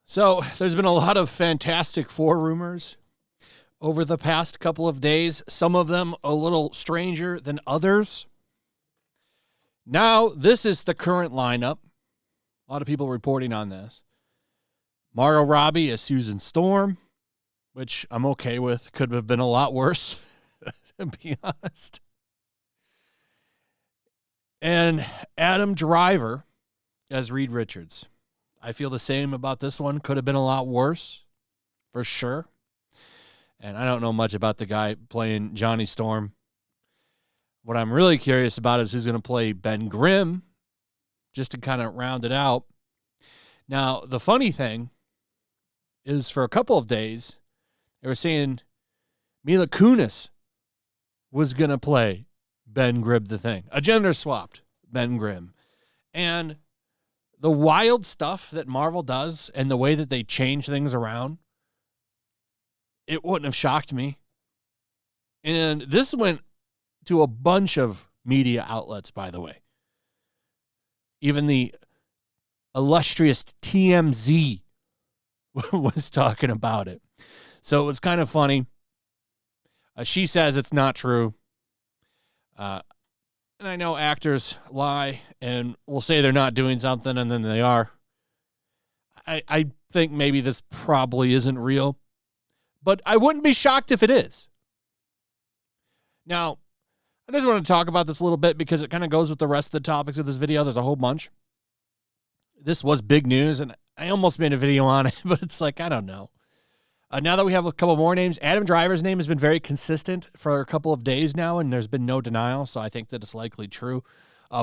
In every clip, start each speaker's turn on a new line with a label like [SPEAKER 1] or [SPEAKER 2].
[SPEAKER 1] So there's been a lot of Fantastic Four rumors over the past couple of days, some of them a little stranger than others. Now, this is the current lineup. A lot of people reporting on this. Margot Robbie as Susan Storm, which I'm okay with. Could have been a lot worse, to be honest. And Adam Driver as Reed Richards. I feel the same about this one. Could have been a lot worse, for sure. And I don't know much about the guy playing Johnny Storm. What I'm really curious about is who's going to play Ben Grimm, just to kind of round it out. Now, the funny thing is for a couple of days, they were saying Mila Kunis was going to play Ben Grimm the Thing, a gender-swapped Ben Grimm. And the wild stuff that Marvel does and the way that they change things around, it wouldn't have shocked me. And this went to a bunch of media outlets, by the way. Even the illustrious TMZ was talking about it. So it was kind of funny. She says it's not true. And I know actors lie and will say they're not doing something and then they are. I think maybe this probably isn't real, but I wouldn't be shocked if it is. Now, I just want to talk about this a little bit because it kind of goes with the rest of the topics of this video. There's a whole bunch. This was big news, and I almost made a video on it, but it's like, I don't know. Now that we have a couple more names, Adam Driver's name has been very consistent for a couple of days now, and there's been no denial, so I think that it's likely true.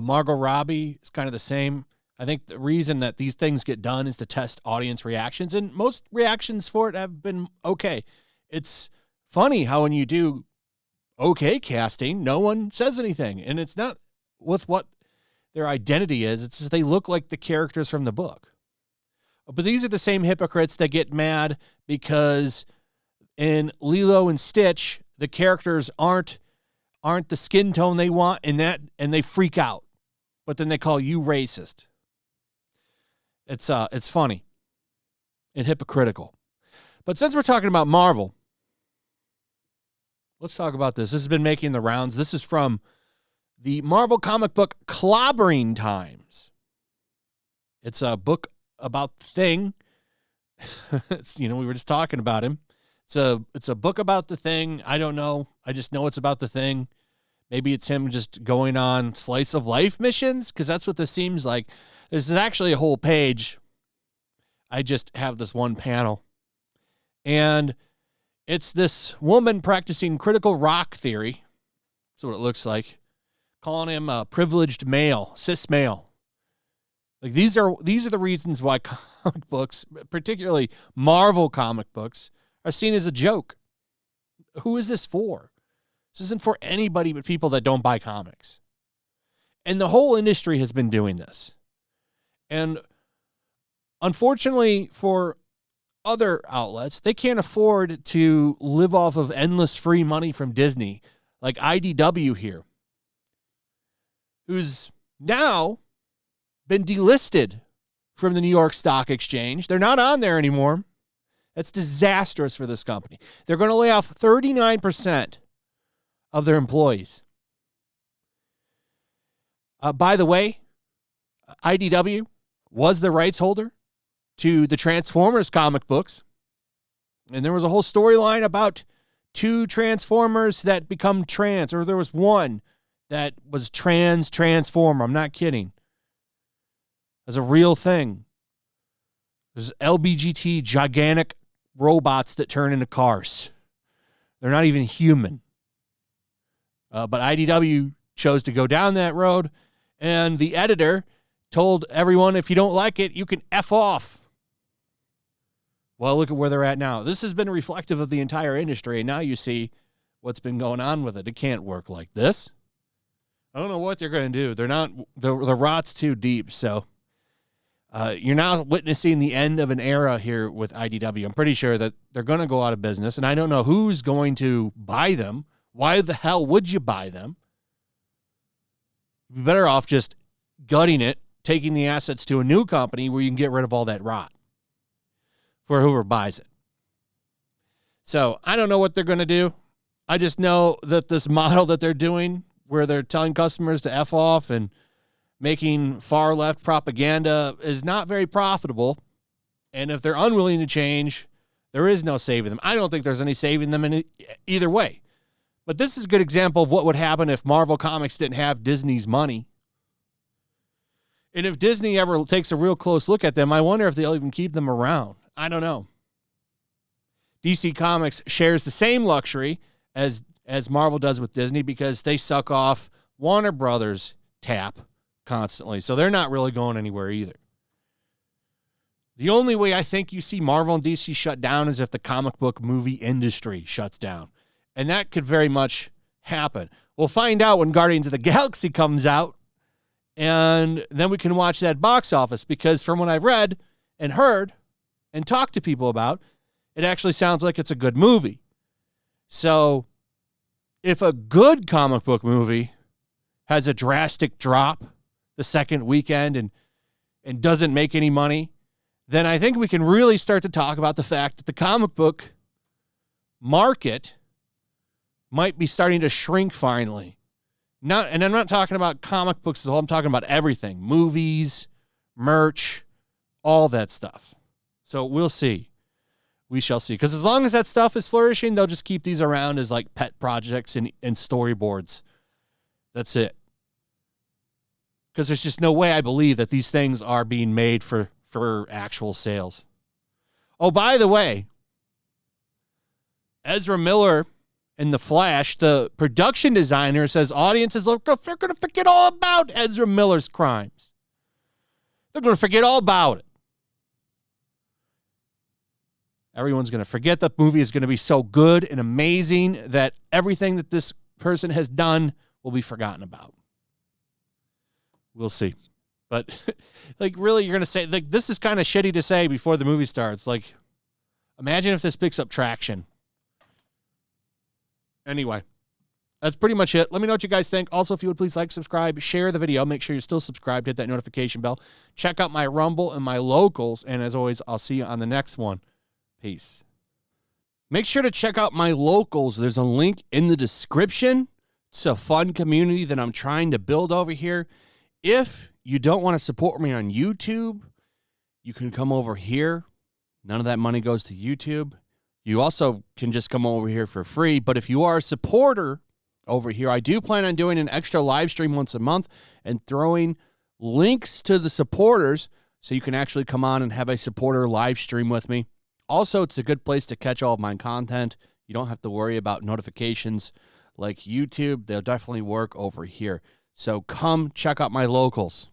[SPEAKER 1] Margot Robbie is kind of the same. I think the reason that these things get done is to test audience reactions, and most reactions for it have been okay. It's funny how when you do okay casting, no one says anything, and it's not with what their identity is. It's just they look like the characters from the book. But these are the same hypocrites that get mad because in Lilo and Stitch, the characters aren't the skin tone they want, and they freak out. But then they call you racist. It's funny and hypocritical. But since we're talking about Marvel, let's talk about this. This has been making the rounds. This is from the Marvel comic book Clobbering Times. It's a book about Thing. We were just talking about him. It's a book about the Thing. I don't know. I just know it's about the Thing. Maybe it's him just going on slice of life missions, because that's what this seems like. This is actually a whole page. I just have this one panel. And it's this woman practicing critical rock theory. That's what it looks like. Calling him a privileged male, cis male. Like these are the reasons why comic books, particularly Marvel comic books, are seen as a joke. Who is this for? This isn't for anybody but people that don't buy comics. And the whole industry has been doing this. And unfortunately for other outlets, they can't afford to live off of endless free money from Disney, like IDW here, who's now been delisted from the New York Stock Exchange. They're not on there anymore. That's disastrous for this company. They're going to lay off 39% of their employees. By the way, IDW was the rights holder to the Transformers comic books. And there was a whole storyline about 2 Transformers that become trans, or there was one that was Transformer. I'm not kidding. As a real thing. There's LBGT gigantic robots that turn into cars. They're not even human. But IDW chose to go down that road, and the editor told everyone, if you don't like it, you can F off. Well, look at where they're at now. This has been reflective of the entire industry, and now you see what's been going on with it. It can't work like this. I don't know what they're going to do. The rot's too deep, so... you're now witnessing the end of an era here with IDW. I'm pretty sure that they're going to go out of business, and I don't know who's going to buy them. Why the hell would you buy them? You'd be better off just gutting it, taking the assets to a new company where you can get rid of all that rot for whoever buys it. So I don't know what they're going to do. I just know that this model that they're doing, where they're telling customers to F off and making far left propaganda, is not very profitable. And if they're unwilling to change, there is no saving them. I don't think there's any saving them in either way. But this is a good example of what would happen if Marvel Comics didn't have Disney's money. And if Disney ever takes a real close look at them, I wonder if they'll even keep them around. I don't know. DC Comics shares the same luxury as Marvel does with Disney because they suck off Warner Brothers' tap constantly. So they're not really going anywhere either. The only way I think you see Marvel and DC shut down is if the comic book movie industry shuts down. And that could very much happen. We'll find out when Guardians of the Galaxy comes out, and then we can watch that box office, because from what I've read and heard and talked to people about, it actually sounds like it's a good movie. So if a good comic book movie has a drastic drop the second weekend and doesn't make any money, then I think we can really start to talk about the fact that the comic book market might be starting to shrink finally. And I'm not talking about comic books as a whole. I'm talking about everything. Movies, merch, all that stuff. So we'll see. We shall see. Because as long as that stuff is flourishing, they'll just keep these around as like pet projects and storyboards. That's it. Because there's just no way I believe that these things are being made for actual sales. Oh, by the way, Ezra Miller in The Flash, the production designer, says audiences they're going to forget all about Ezra Miller's crimes. They're going to forget all about it. Everyone's going to forget the movie is going to be so good and amazing that everything that this person has done will be forgotten about. We'll see. But, like, really, you're going to say, like, this is kind of shitty to say before the movie starts. Like, imagine if this picks up traction. Anyway, that's pretty much it. Let me know what you guys think. Also, if you would please like, subscribe, share the video. Make sure you're still subscribed. Hit that notification bell. Check out my Rumble and my locals. And as always, I'll see you on the next one. Peace. Make sure to check out my locals. There's a link in the description. It's a fun community that I'm trying to build over here. If you don't want to support me on YouTube, you can come over here. None of that money goes to YouTube. You also can just come over here for free. But if you are a supporter over here, I do plan on doing an extra live stream once a month and throwing links to the supporters so you can actually come on and have a supporter live stream with me. Also, it's a good place to catch all of my content. You don't have to worry about notifications like YouTube. They'll definitely work over here. So come check out my locals.